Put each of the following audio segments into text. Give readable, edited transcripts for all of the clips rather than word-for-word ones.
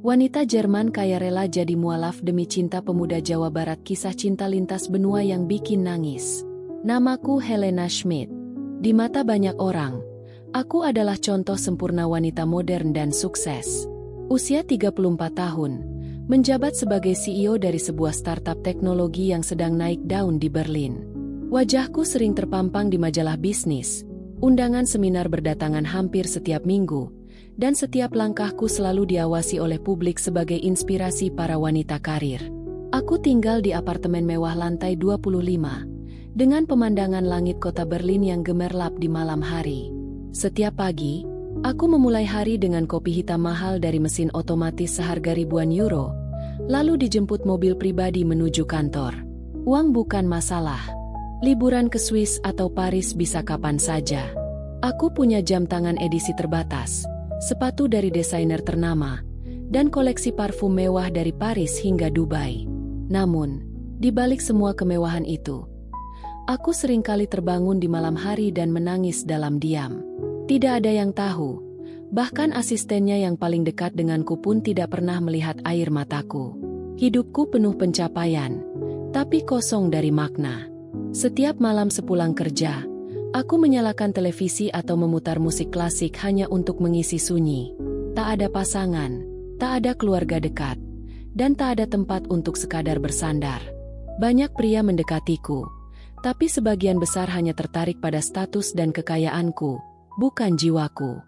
Wanita Jerman kaya rela jadi mualaf demi cinta pemuda Jawa Barat, kisah cinta lintas benua yang bikin nangis. Namaku Helena Schmidt. Di mata banyak orang, aku adalah contoh sempurna wanita modern dan sukses. Usia 34 tahun, menjabat sebagai CEO dari sebuah startup teknologi yang sedang naik daun di Berlin. Wajahku sering terpampang di majalah bisnis, undangan seminar berdatangan hampir setiap minggu, dan setiap langkahku selalu diawasi oleh publik sebagai inspirasi para wanita karir. Aku tinggal di apartemen mewah lantai 25, dengan pemandangan langit kota Berlin yang gemerlap di malam hari. Setiap pagi, aku memulai hari dengan kopi hitam mahal dari mesin otomatis seharga ribuan euro, lalu dijemput mobil pribadi menuju kantor. Uang bukan masalah. Liburan ke Swiss atau Paris bisa kapan saja. Aku punya jam tangan edisi terbatas, sepatu dari desainer ternama, dan koleksi parfum mewah dari Paris hingga Dubai. Namun, di balik semua kemewahan itu, aku seringkali terbangun di malam hari dan menangis dalam diam. Tidak ada yang tahu, bahkan asistennya yang paling dekat denganku pun tidak pernah melihat air mataku. Hidupku penuh pencapaian, tapi kosong dari makna. Setiap malam sepulang kerja, aku menyalakan televisi atau memutar musik klasik hanya untuk mengisi sunyi. Tak ada pasangan, tak ada keluarga dekat, dan tak ada tempat untuk sekadar bersandar. Banyak pria mendekatiku, tapi sebagian besar hanya tertarik pada status dan kekayaanku, bukan jiwaku.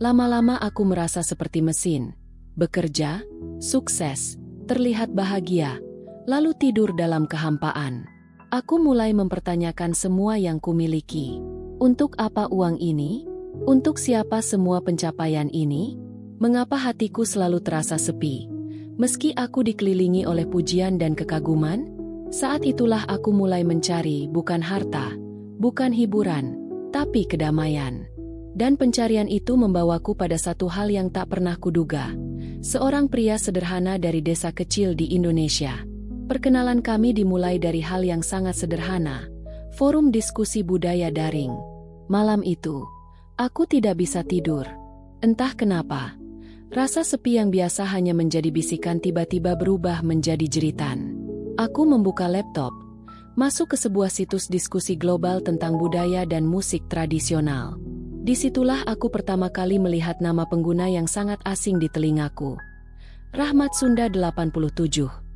Lama-lama aku merasa seperti mesin, bekerja, sukses, terlihat bahagia, lalu tidur dalam kehampaan. Aku mulai mempertanyakan semua yang kumiliki. Untuk apa uang ini? Untuk siapa semua pencapaian ini? Mengapa hatiku selalu terasa sepi? Meski aku dikelilingi oleh pujian dan kekaguman, saat itulah aku mulai mencari bukan harta, bukan hiburan, tapi kedamaian. Dan pencarian itu membawaku pada satu hal yang tak pernah kuduga. Seorang pria sederhana dari desa kecil di Indonesia. Perkenalan kami dimulai dari hal yang sangat sederhana, forum diskusi budaya daring. Malam itu, aku tidak bisa tidur. Entah kenapa, rasa sepi yang biasa hanya menjadi bisikan tiba-tiba berubah menjadi jeritan. Aku membuka laptop, masuk ke sebuah situs diskusi global tentang budaya dan musik tradisional. Disitulah aku pertama kali melihat nama pengguna yang sangat asing di telingaku. Rahmat Sunda 87.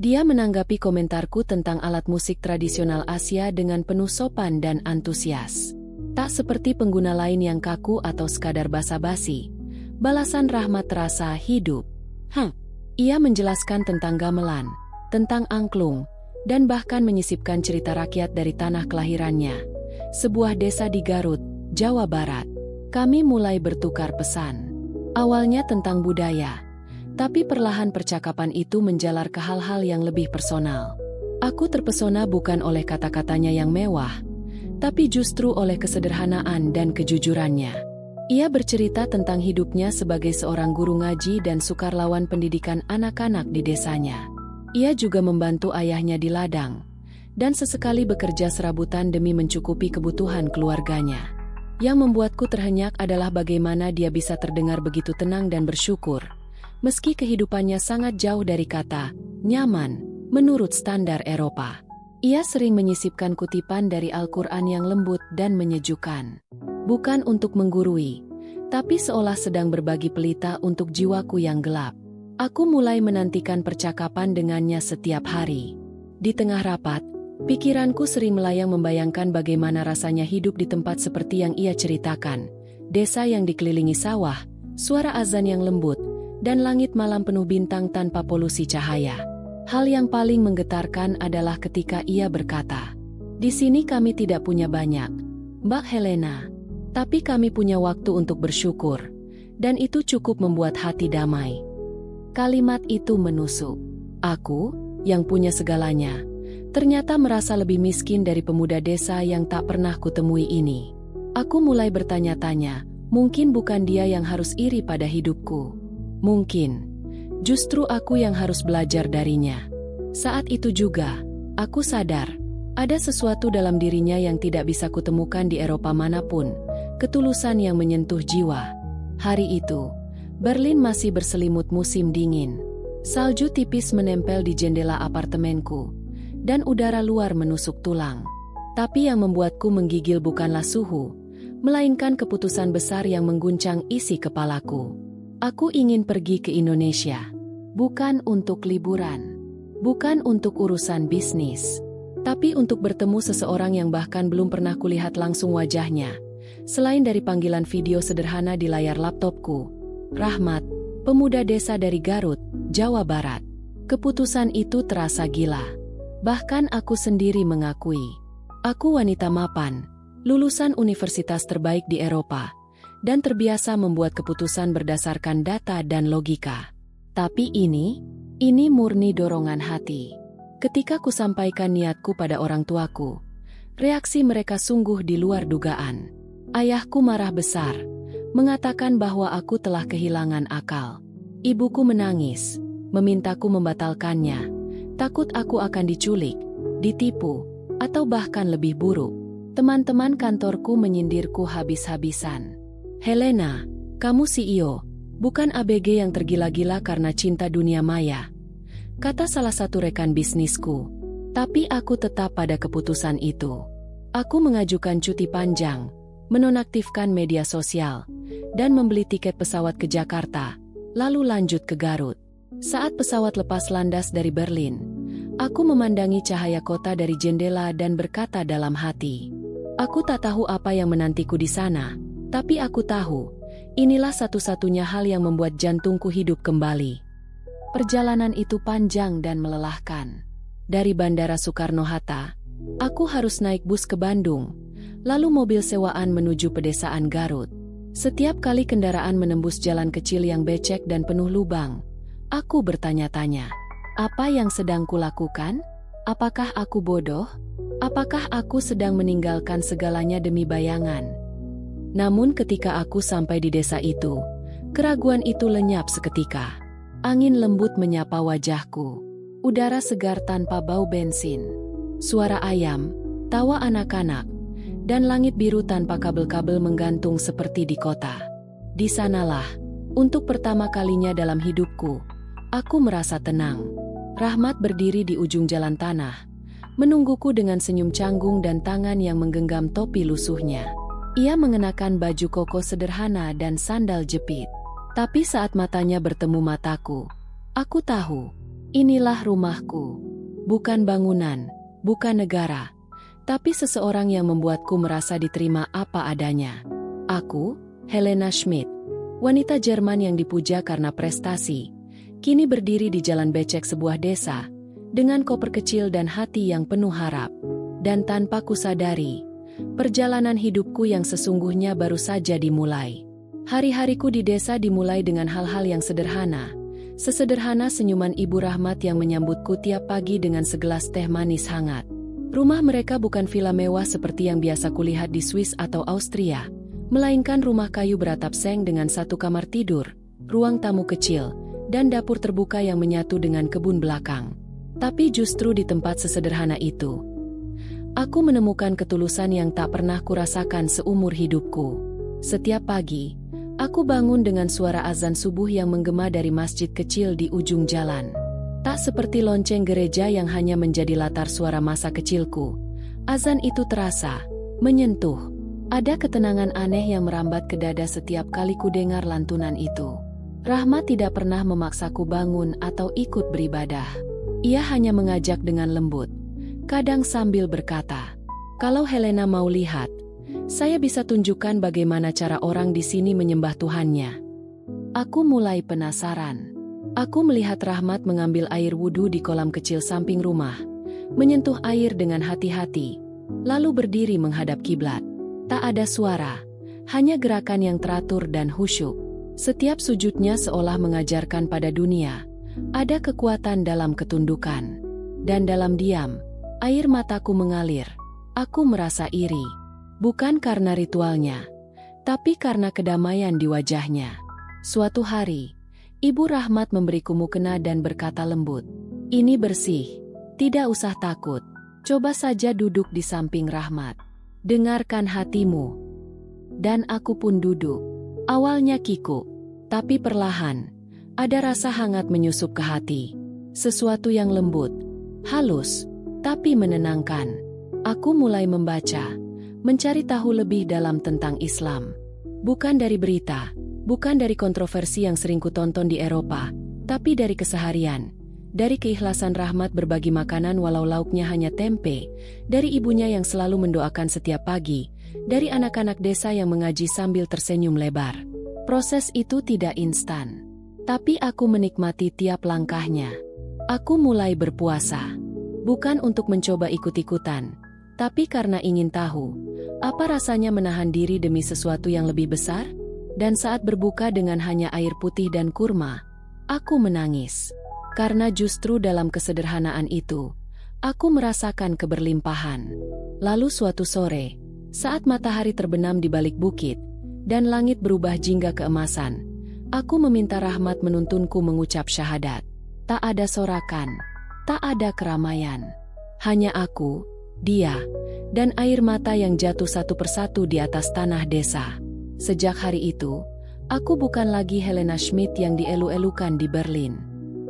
Dia menanggapi komentarku tentang alat musik tradisional Asia dengan penuh sopan dan antusias. Tak seperti pengguna lain yang kaku atau sekadar basa-basi, balasan Rahmat terasa hidup. Ia menjelaskan tentang gamelan, tentang angklung, dan bahkan menyisipkan cerita rakyat dari tanah kelahirannya, sebuah desa di Garut, Jawa Barat. Kami mulai bertukar pesan. Awalnya tentang budaya, tapi perlahan percakapan itu menjalar ke hal-hal yang lebih personal. Aku terpesona bukan oleh kata-katanya yang mewah, tapi justru oleh kesederhanaan dan kejujurannya. Ia bercerita tentang hidupnya sebagai seorang guru ngaji dan sukarlawan pendidikan anak-anak di desanya. Ia juga membantu ayahnya di ladang, dan sesekali bekerja serabutan demi mencukupi kebutuhan keluarganya. Yang membuatku terhenyak adalah bagaimana dia bisa terdengar begitu tenang dan bersyukur, meski kehidupannya sangat jauh dari kata nyaman menurut standar Eropa. Ia sering menyisipkan kutipan dari Al-Quran yang lembut dan menyejukkan. Bukan untuk menggurui, tapi seolah sedang berbagi pelita untuk jiwaku yang gelap. Aku mulai menantikan percakapan dengannya setiap hari. Di tengah rapat, pikiranku sering melayang membayangkan bagaimana rasanya hidup di tempat seperti yang ia ceritakan. Desa yang dikelilingi sawah, suara azan yang lembut, dan langit malam penuh bintang tanpa polusi cahaya. Hal yang paling menggetarkan adalah ketika ia berkata, "Di sini kami tidak punya banyak, Mbak Helena, tapi kami punya waktu untuk bersyukur, dan itu cukup membuat hati damai." Kalimat itu menusuk. Aku, yang punya segalanya, ternyata merasa lebih miskin dari pemuda desa yang tak pernah kutemui ini. Aku mulai bertanya-tanya, mungkin bukan dia yang harus iri pada hidupku. Mungkin, justru aku yang harus belajar darinya. Saat itu juga, aku sadar, ada sesuatu dalam dirinya yang tidak bisa kutemukan di Eropa manapun, ketulusan yang menyentuh jiwa. Hari itu, Berlin masih berselimut musim dingin. Salju tipis menempel di jendela apartemenku, dan udara luar menusuk tulang. Tapi yang membuatku menggigil bukanlah suhu, melainkan keputusan besar yang mengguncang isi kepalaku. Aku ingin pergi ke Indonesia. Bukan untuk liburan. Bukan untuk urusan bisnis. Tapi untuk bertemu seseorang yang bahkan belum pernah kulihat langsung wajahnya. Selain dari panggilan video sederhana di layar laptopku. Rahmat, pemuda desa dari Garut, Jawa Barat. Keputusan itu terasa gila. Bahkan aku sendiri mengakui. Aku wanita mapan, lulusan universitas terbaik di Eropa, dan terbiasa membuat keputusan berdasarkan data dan logika. Tapi ini murni dorongan hati. Ketika kusampaikan niatku pada orang tuaku, reaksi mereka sungguh di luar dugaan. Ayahku marah besar, mengatakan bahwa aku telah kehilangan akal. Ibuku menangis, memintaku membatalkannya, takut aku akan diculik, ditipu, atau bahkan lebih buruk. Teman-teman kantorku menyindirku habis-habisan. Helena, kamu CEO, bukan ABG yang tergila-gila karena cinta dunia maya, kata salah satu rekan bisnisku. Tapi aku tetap pada keputusan itu. Aku mengajukan cuti panjang, menonaktifkan media sosial, dan membeli tiket pesawat ke Jakarta, lalu lanjut ke Garut. Saat pesawat lepas landas dari Berlin, aku memandangi cahaya kota dari jendela dan berkata dalam hati, aku tak tahu apa yang menantiku di sana, tapi aku tahu, inilah satu-satunya hal yang membuat jantungku hidup kembali. Perjalanan itu panjang dan melelahkan. Dari Bandara Soekarno-Hatta, aku harus naik bus ke Bandung, lalu mobil sewaan menuju pedesaan Garut. Setiap kali kendaraan menembus jalan kecil yang becek dan penuh lubang, aku bertanya-tanya, apa yang sedang kulakukan? Apakah aku bodoh? Apakah aku sedang meninggalkan segalanya demi bayangan? Namun ketika aku sampai di desa itu, keraguan itu lenyap seketika. Angin lembut menyapa wajahku. Udara segar tanpa bau bensin. Suara ayam, tawa anak-anak, dan langit biru tanpa kabel-kabel menggantung seperti di kota. Di sanalah, untuk pertama kalinya dalam hidupku, aku merasa tenang. Rahmat berdiri di ujung jalan tanah, menungguku dengan senyum canggung dan tangan yang menggenggam topi lusuhnya. Ia mengenakan baju koko sederhana dan sandal jepit. Tapi saat matanya bertemu mataku, aku tahu, inilah rumahku. Bukan bangunan, bukan negara, tapi seseorang yang membuatku merasa diterima apa adanya. Aku, Helena Schmidt, wanita Jerman yang dipuja karena prestasi, kini berdiri di jalan becek sebuah desa, dengan koper kecil dan hati yang penuh harap. Dan tanpa kusadari, perjalanan hidupku yang sesungguhnya baru saja dimulai. Hari-hariku di desa dimulai dengan hal-hal yang sederhana, sesederhana senyuman Ibu Rahmat yang menyambutku tiap pagi dengan segelas teh manis hangat. Rumah mereka bukan villa mewah seperti yang biasa kulihat di Swiss atau Austria, melainkan rumah kayu beratap seng dengan satu kamar tidur, ruang tamu kecil, dan dapur terbuka yang menyatu dengan kebun belakang. Tapi justru di tempat sesederhana itu, aku menemukan ketulusan yang tak pernah kurasakan seumur hidupku. Setiap pagi, aku bangun dengan suara azan subuh yang menggema dari masjid kecil di ujung jalan. Tak seperti lonceng gereja yang hanya menjadi latar suara masa kecilku. Azan itu terasa, menyentuh. Ada ketenangan aneh yang merambat ke dada setiap kali ku dengar lantunan itu. Rahmat tidak pernah memaksaku bangun atau ikut beribadah. Ia hanya mengajak dengan lembut, kadang sambil berkata, "Kalau Helena mau lihat, saya bisa tunjukkan bagaimana cara orang di sini menyembah Tuhannya." Aku mulai penasaran. Aku melihat Rahmat mengambil air wudhu di kolam kecil samping rumah, menyentuh air dengan hati-hati, lalu berdiri menghadap kiblat. Tak ada suara, hanya gerakan yang teratur dan khusyuk. Setiap sujudnya seolah mengajarkan pada dunia, ada kekuatan dalam ketundukan. Dan dalam diam, air mataku mengalir. Aku merasa iri, bukan karena ritualnya, tapi karena kedamaian di wajahnya. Suatu hari, Ibu Rahmat memberiku mukena dan berkata lembut, "Ini bersih, tidak usah takut. Coba saja duduk di samping Rahmat. Dengarkan hatimu." Dan aku pun duduk. Awalnya kikuk, Tapi perlahan, ada rasa hangat menyusup ke hati. Sesuatu yang lembut, halus, tapi menenangkan. Aku mulai membaca, mencari tahu lebih dalam tentang Islam. Bukan dari berita, bukan dari kontroversi yang sering kutonton di Eropa, tapi dari keseharian. Dari keikhlasan Rahmat berbagi makanan walau lauknya hanya tempe, dari ibunya yang selalu mendoakan setiap pagi, dari anak-anak desa yang mengaji sambil tersenyum lebar. Proses itu tidak instan, tapi aku menikmati tiap langkahnya. Aku mulai berpuasa, bukan untuk mencoba ikut-ikutan, tapi karena ingin tahu, apa rasanya menahan diri demi sesuatu yang lebih besar? Dan saat berbuka dengan hanya air putih dan kurma, aku menangis. Karena justru dalam kesederhanaan itu, aku merasakan keberlimpahan. Lalu suatu sore, saat matahari terbenam di balik bukit, dan langit berubah jingga keemasan, aku meminta Rahmat menuntunku mengucap syahadat. Tak ada sorakan, tak ada keramaian. Hanya aku, dia, dan air mata yang jatuh satu persatu di atas tanah desa. Sejak hari itu, aku bukan lagi Helena Schmidt yang dielu-elukan di Berlin.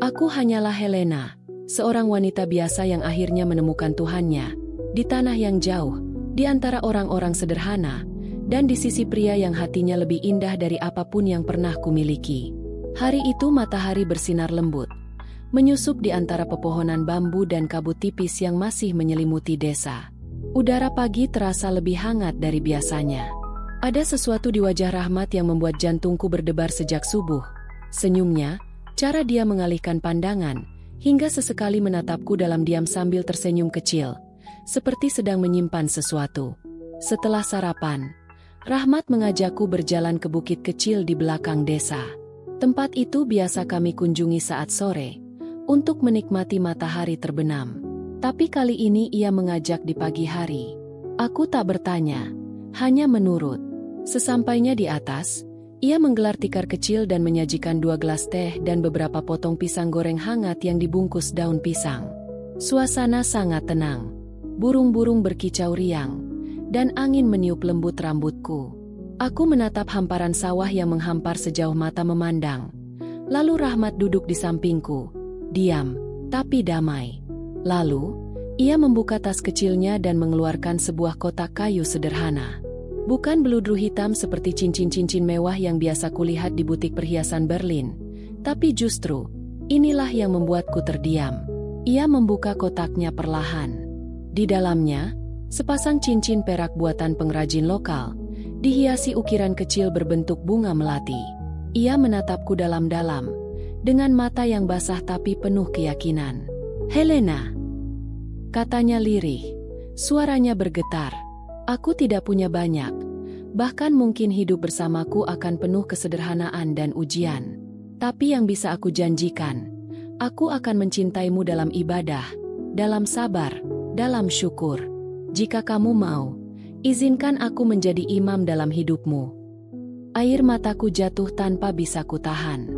Aku hanyalah Helena, seorang wanita biasa yang akhirnya menemukan Tuhannya, di tanah yang jauh, di antara orang-orang sederhana, dan di sisi pria yang hatinya lebih indah dari apapun yang pernah kumiliki. Hari itu matahari bersinar lembut, menyusup di antara pepohonan bambu dan kabut tipis yang masih menyelimuti desa. Udara pagi terasa lebih hangat dari biasanya. Ada sesuatu di wajah Rahmat yang membuat jantungku berdebar sejak subuh. Senyumnya, cara dia mengalihkan pandangan, hingga sesekali menatapku dalam diam sambil tersenyum kecil, seperti sedang menyimpan sesuatu. Setelah sarapan, Rahmat mengajakku berjalan ke bukit kecil di belakang desa. Tempat itu biasa kami kunjungi saat sore, untuk menikmati matahari terbenam. Tapi kali ini ia mengajak di pagi hari. Aku tak bertanya, hanya menurut. Sesampainya di atas, ia menggelar tikar kecil dan menyajikan 2 gelas teh dan beberapa potong pisang goreng hangat yang dibungkus daun pisang. Suasana sangat tenang. Burung-burung berkicau riang, dan angin meniup lembut rambutku. Aku menatap hamparan sawah yang menghampar sejauh mata memandang. Lalu Rahmat duduk di sampingku, diam, tapi damai. Lalu, ia membuka tas kecilnya dan mengeluarkan sebuah kotak kayu sederhana. Bukan beludru hitam seperti cincin-cincin mewah yang biasa kulihat di butik perhiasan Berlin, tapi justru, inilah yang membuatku terdiam. Ia membuka kotaknya perlahan. Di dalamnya, sepasang cincin perak buatan pengrajin lokal, dihiasi ukiran kecil berbentuk bunga melati. Ia menatapku dalam-dalam, dengan mata yang basah tapi penuh keyakinan. "Helena," katanya lirih, suaranya bergetar. "Aku tidak punya banyak, bahkan mungkin hidup bersamaku akan penuh kesederhanaan dan ujian. Tapi yang bisa aku janjikan, aku akan mencintaimu dalam ibadah, dalam sabar, dalam syukur. Jika kamu mau, izinkan aku menjadi imam dalam hidupmu." Air mataku jatuh tanpa bisa kutahan.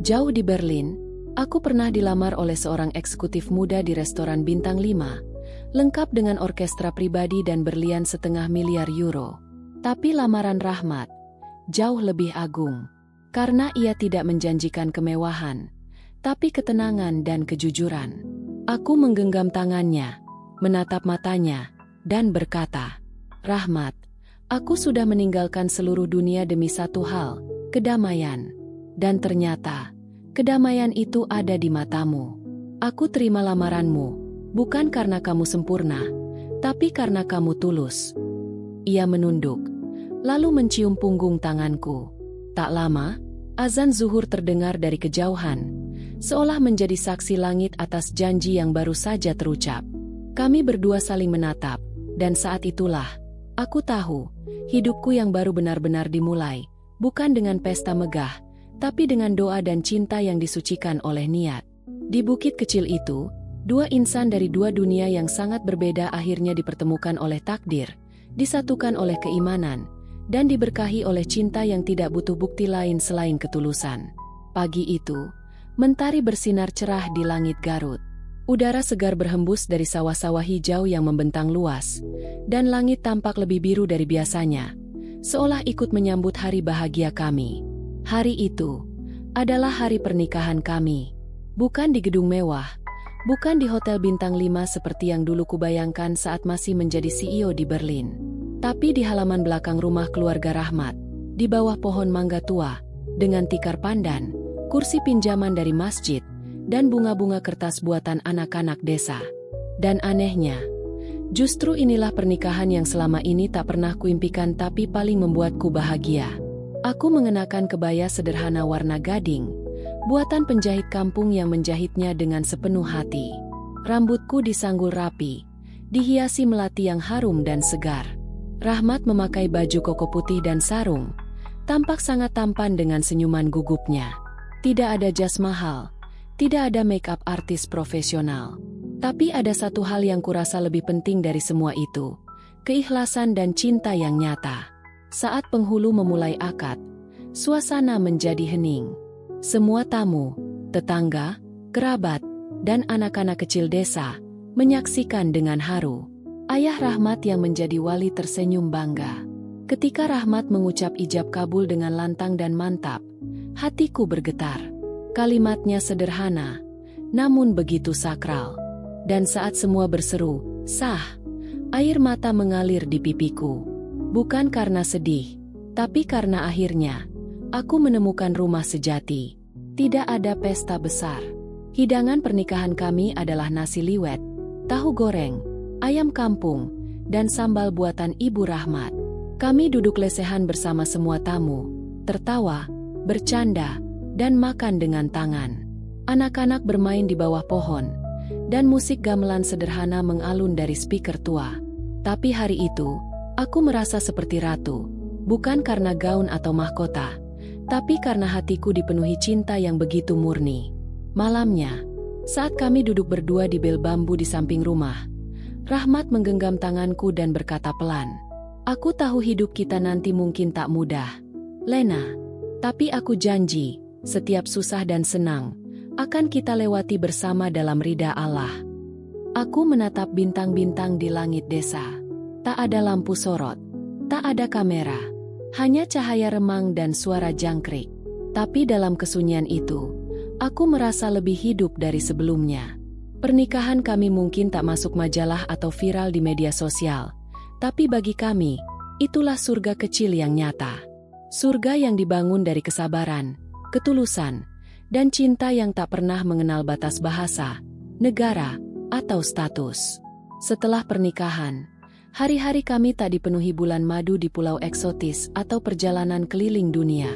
Jauh di Berlin, aku pernah dilamar oleh seorang eksekutif muda di restoran bintang 5, lengkap dengan orkestra pribadi dan berlian €500.000. Tapi lamaran Rahmat jauh lebih agung, karena ia tidak menjanjikan kemewahan, tapi ketenangan dan kejujuran. Aku menggenggam tangannya, menatap matanya, dan berkata, "Rahmat, aku sudah meninggalkan seluruh dunia demi satu hal, kedamaian. Dan ternyata, kedamaian itu ada di matamu. Aku terima lamaranmu, bukan karena kamu sempurna, tapi karena kamu tulus." Ia menunduk, lalu mencium punggung tanganku. Tak lama, azan zuhur terdengar dari kejauhan, seolah menjadi saksi langit atas janji yang baru saja terucap. Kami berdua saling menatap, dan saat itulah, aku tahu, hidupku yang baru benar-benar dimulai, bukan dengan pesta megah, tapi dengan doa dan cinta yang disucikan oleh niat. Di bukit kecil itu, 2 insan dari 2 dunia yang sangat berbeda akhirnya dipertemukan oleh takdir, disatukan oleh keimanan, dan diberkahi oleh cinta yang tidak butuh bukti lain selain ketulusan. Pagi itu, mentari bersinar cerah di langit Garut. Udara segar berhembus dari sawah-sawah hijau yang membentang luas, dan langit tampak lebih biru dari biasanya, seolah ikut menyambut hari bahagia kami. Hari itu, adalah hari pernikahan kami. Bukan di gedung mewah, bukan di hotel bintang 5 seperti yang dulu kubayangkan saat masih menjadi CEO di Berlin. Tapi di halaman belakang rumah keluarga Rahmat, di bawah pohon mangga tua, dengan tikar pandan, kursi pinjaman dari masjid, dan bunga-bunga kertas buatan anak-anak desa. Dan anehnya, justru inilah pernikahan yang selama ini tak pernah kuimpikan tapi paling membuatku bahagia. Aku mengenakan kebaya sederhana warna gading, buatan penjahit kampung yang menjahitnya dengan sepenuh hati. Rambutku disanggul rapi, dihiasi melati yang harum dan segar. Rahmat memakai baju koko putih dan sarung, tampak sangat tampan dengan senyuman gugupnya. Tidak ada jas mahal, tidak ada make-up artis profesional. Tapi ada satu hal yang kurasa lebih penting dari semua itu, keikhlasan dan cinta yang nyata. Saat penghulu memulai akad, suasana menjadi hening. Semua tamu, tetangga, kerabat, dan anak-anak kecil desa menyaksikan dengan haru. Ayah Rahmat yang menjadi wali tersenyum bangga. Ketika Rahmat mengucap ijab kabul dengan lantang dan mantap, hatiku bergetar. Kalimatnya sederhana, namun begitu sakral. Dan saat semua berseru, "Sah!" air mata mengalir di pipiku. Bukan karena sedih, tapi karena akhirnya aku menemukan rumah sejati. Tidak ada pesta besar. Hidangan pernikahan kami adalah nasi liwet, tahu goreng, ayam kampung, dan sambal buatan Ibu Rahmat. Kami duduk lesehan bersama semua tamu, tertawa, bercanda, dan makan dengan tangan. Anak-anak bermain di bawah pohon, dan musik gamelan sederhana mengalun dari speaker tua. Tapi hari itu, aku merasa seperti ratu, bukan karena gaun atau mahkota, tapi karena hatiku dipenuhi cinta yang begitu murni. Malamnya, saat kami duduk berdua di bel bambu di samping rumah, Rahmat menggenggam tanganku dan berkata pelan, "Aku tahu hidup kita nanti mungkin tak mudah, Lena. Tapi aku janji, setiap susah dan senang, akan kita lewati bersama dalam ridha Allah." Aku menatap bintang-bintang di langit desa. Tak ada lampu sorot, tak ada kamera, hanya cahaya remang dan suara jangkrik. Tapi dalam kesunyian itu, aku merasa lebih hidup dari sebelumnya. Pernikahan kami mungkin tak masuk majalah atau viral di media sosial, tapi bagi kami, itulah surga kecil yang nyata. Surga yang dibangun dari kesabaran, ketulusan, dan cinta yang tak pernah mengenal batas bahasa, negara, atau status. Setelah pernikahan, hari-hari kami tak dipenuhi bulan madu di pulau eksotis atau perjalanan keliling dunia.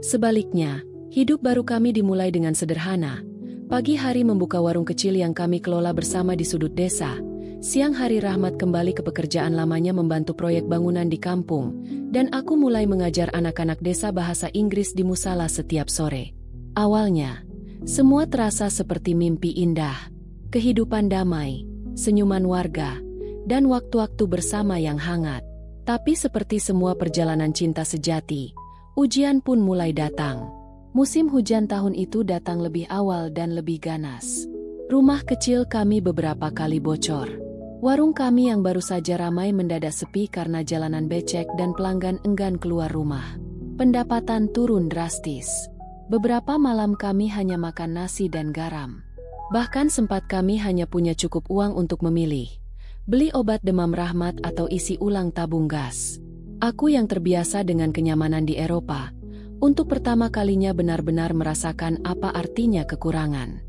Sebaliknya, hidup baru kami dimulai dengan sederhana. Pagi hari membuka warung kecil yang kami kelola bersama di sudut desa. Siang hari Rahmat kembali ke pekerjaan lamanya membantu proyek bangunan di kampung, dan aku mulai mengajar anak-anak desa bahasa Inggris di musala setiap sore. Awalnya, semua terasa seperti mimpi indah. Kehidupan damai, senyuman warga, dan waktu-waktu bersama yang hangat. Tapi seperti semua perjalanan cinta sejati, ujian pun mulai datang. Musim hujan tahun itu datang lebih awal dan lebih ganas. Rumah kecil kami beberapa kali bocor. Warung kami yang baru saja ramai mendadak sepi karena jalanan becek dan pelanggan enggan keluar rumah. Pendapatan turun drastis. Beberapa malam kami hanya makan nasi dan garam. Bahkan sempat kami hanya punya cukup uang untuk memilih, beli obat demam Rahmat atau isi ulang tabung gas. Aku yang terbiasa dengan kenyamanan di Eropa, untuk pertama kalinya benar-benar merasakan apa artinya kekurangan.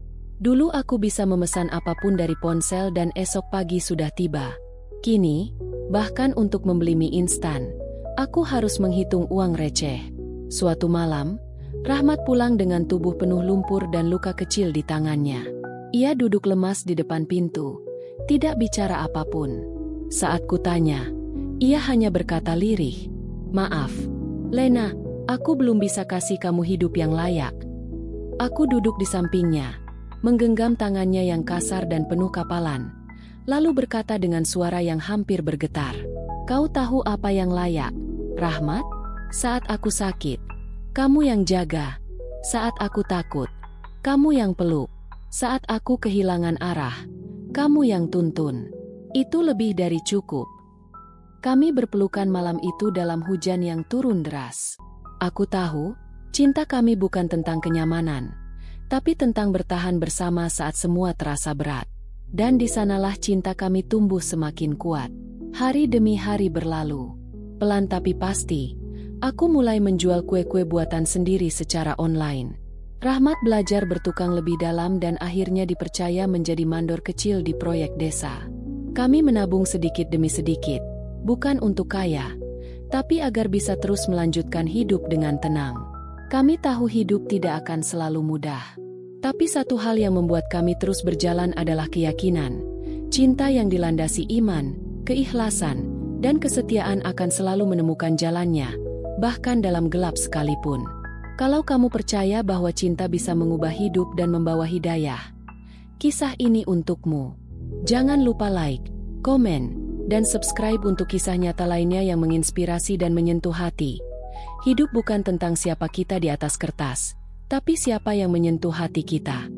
Dulu aku bisa memesan apapun dari ponsel dan esok pagi sudah tiba. Kini, bahkan untuk membeli mie instan, aku harus menghitung uang receh. Suatu malam, Rahmat pulang dengan tubuh penuh lumpur dan luka kecil di tangannya. Ia duduk lemas di depan pintu, tidak bicara apapun. Saat kutanya, ia hanya berkata lirih, "Maaf, Lena, aku belum bisa kasih kamu hidup yang layak." Aku duduk di sampingnya, menggenggam tangannya yang kasar dan penuh kapalan, lalu berkata dengan suara yang hampir bergetar, "Kau tahu apa yang layak, Rahmat? Saat aku sakit, kamu yang jaga. Saat aku takut, kamu yang peluk. Saat aku kehilangan arah, kamu yang tuntun. Itu lebih dari cukup." Kami berpelukan malam itu dalam hujan yang turun deras. Aku tahu, Cinta kami bukan tentang kenyamanan, tapi tentang bertahan bersama saat semua terasa berat. Dan di sanalah cinta kami tumbuh semakin kuat. Hari demi hari berlalu. Pelan tapi pasti, aku mulai menjual kue-kue buatan sendiri secara online. Rahmat belajar bertukang lebih dalam dan akhirnya dipercaya menjadi mandor kecil di proyek desa. Kami menabung sedikit demi sedikit, bukan untuk kaya, tapi agar bisa terus melanjutkan hidup dengan tenang. Kami tahu hidup tidak akan selalu mudah. Tapi satu hal yang membuat kami terus berjalan adalah keyakinan. Cinta yang dilandasi iman, keikhlasan, dan kesetiaan akan selalu menemukan jalannya, bahkan dalam gelap sekalipun. Kalau kamu percaya bahwa cinta bisa mengubah hidup dan membawa hidayah, kisah ini untukmu. Jangan lupa like, komen, dan subscribe untuk kisah nyata lainnya yang menginspirasi dan menyentuh hati. Hidup bukan tentang siapa kita di atas kertas, tapi siapa yang menyentuh hati kita.